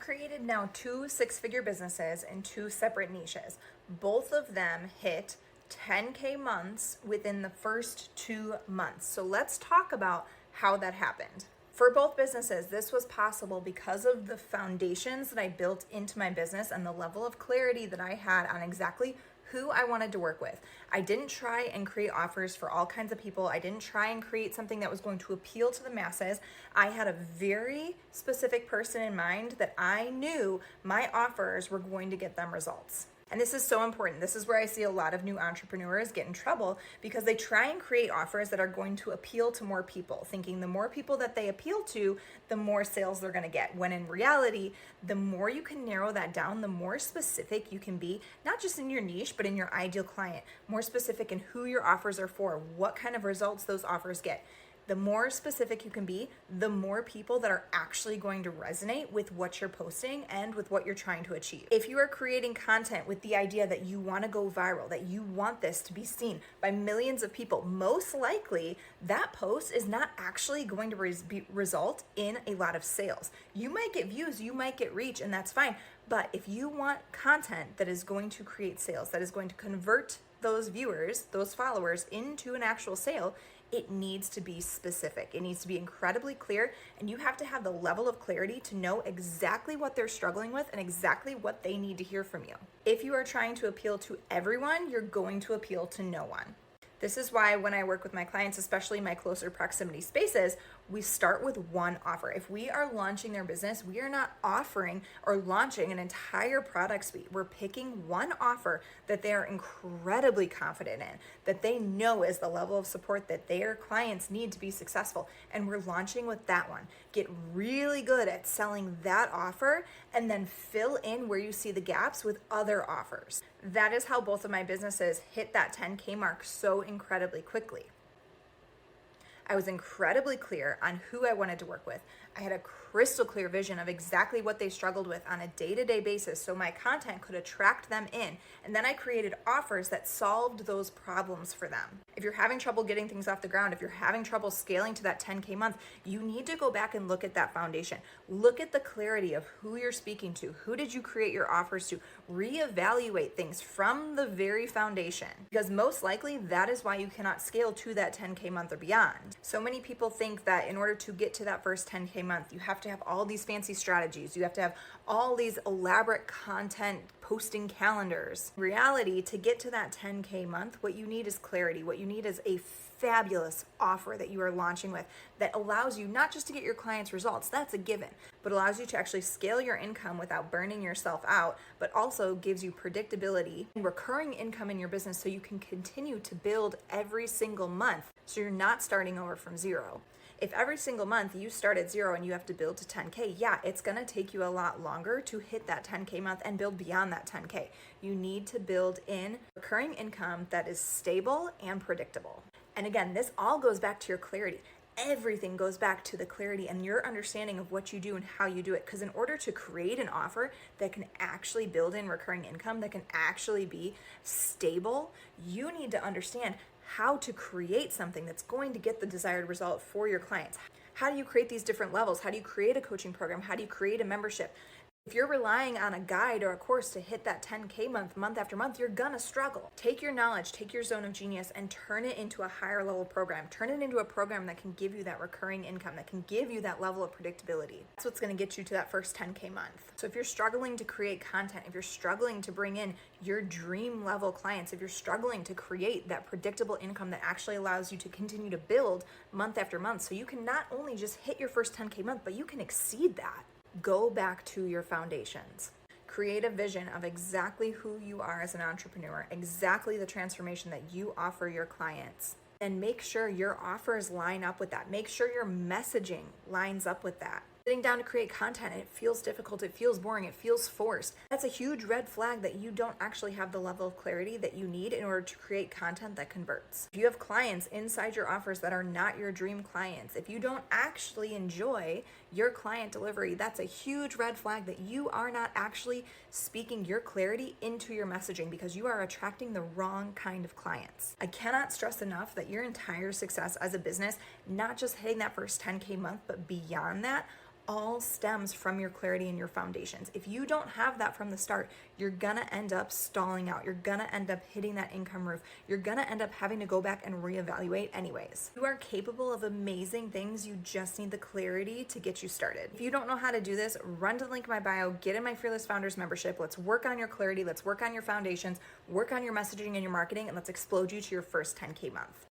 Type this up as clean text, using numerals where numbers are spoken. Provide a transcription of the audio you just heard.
created now 2 six-figure businesses in 2 separate niches. Both of them hit 10K months within the first 2 months. So let's talk about how that happened. For both businesses, this was possible because of the foundations that I built into my business and the level of clarity that I had on exactly who I wanted to work with. I didn't try and create offers for all kinds of people. I didn't try and create something that was going to appeal to the masses. I had a very specific person in mind that I knew my offers were going to get them results. And this is so important. This is where I see a lot of new entrepreneurs get in trouble because they try and create offers that are going to appeal to more people, thinking the more people that they appeal to, the more sales they're going to get. When in reality, the more you can narrow that down, the more specific you can be, not just in your niche, but in your ideal client, more specific in who your offers are for, what kind of results those offers get. The more specific you can be, the more people that are actually going to resonate with what you're posting and with what you're trying to achieve. If you are creating content with the idea that you want to go viral, that you want this to be seen by millions of people, most likely that post is not actually going to result in a lot of sales. You might get views, you might get reach, and that's fine. But if you want content that is going to create sales, that is going to convert those viewers, those followers into an actual sale, it needs to be specific. It needs to be incredibly clear, and you have to have the level of clarity to know exactly what they're struggling with and exactly what they need to hear from you. If you are trying to appeal to everyone, you're going to appeal to no one. This is why when I work with my clients, especially my closer proximity spaces, we start with one offer. If we are launching their business, we are not offering or launching an entire product suite. We're picking one offer that they are incredibly confident in, that they know is the level of support that their clients need to be successful. And we're launching with that one. Get really good at selling that offer and then fill in where you see the gaps with other offers. That is how both of my businesses hit that 10K mark so incredibly quickly. I was incredibly clear on who I wanted to work with. I had a crystal clear vision of exactly what they struggled with on a day-to-day basis so my content could attract them in. And then I created offers that solved those problems for them. If you're having trouble getting things off the ground, if you're having trouble scaling to that 10K month, you need to go back and look at that foundation. Look at the clarity of who you're speaking to. Who did you create your offers to? Reevaluate things from the very foundation, because most likely that is why you cannot scale to that 10K month or beyond. So many people think that in order to get to that first 10K month, you have to have all these fancy strategies. You have to have all these elaborate content posting calendars. In reality, to get to that 10K month, what you need is clarity. What you need is a fabulous offer that you are launching with that allows you not just to get your clients results, that's a given, but allows you to actually scale your income without burning yourself out, but also gives you predictability and recurring income in your business so you can continue to build every single month so you're not starting over from zero. If every single month you start at zero and you have to build to 10K, yeah, it's gonna take you a lot longer to hit that 10K month and build beyond that 10K. You need to build in recurring income that is stable and predictable. And again, this all goes back to your clarity. Everything goes back to the clarity and your understanding of what you do and how you do it. Because in order to create an offer that can actually build in recurring income, that can actually be stable, you need to understand how to create something that's going to get the desired result for your clients. How do you create these different levels? How do you create a coaching program? How do you create a membership? If you're relying on a guide or a course to hit that 10K month after month, you're gonna struggle. Take your knowledge, take your zone of genius and turn it into a higher level program. Turn it into a program that can give you that recurring income, that can give you that level of predictability. That's what's gonna get you to that first 10K month. So if you're struggling to create content, if you're struggling to bring in your dream level clients, if you're struggling to create that predictable income that actually allows you to continue to build month after month, so you can not only just hit your first 10K month, but you can exceed that. Go back to your foundations. Create a vision of exactly who you are as an entrepreneur, exactly the transformation that you offer your clients, and make sure your offers line up with that. Make sure your messaging lines up with that. Sitting down to create content and it feels difficult, it feels boring, it feels forced. That's a huge red flag that you don't actually have the level of clarity that you need in order to create content that converts. If you have clients inside your offers that are not your dream clients, if you don't actually enjoy your client delivery, that's a huge red flag that you are not actually speaking your clarity into your messaging because you are attracting the wrong kind of clients. I cannot stress enough that your entire success as a business, not just hitting that first 10K month, but beyond that, all stems from your clarity and your foundations. If you don't have that from the start, you're gonna end up stalling out. You're gonna end up hitting that income roof. You're gonna end up having to go back and reevaluate anyways. You are capable of amazing things. You just need the clarity to get you started. If you don't know how to do this, run to the link in my bio, get in my Fearless Founders membership. Let's work on your clarity. Let's work on your foundations, work on your messaging and your marketing, and let's explode you to your first 10K month.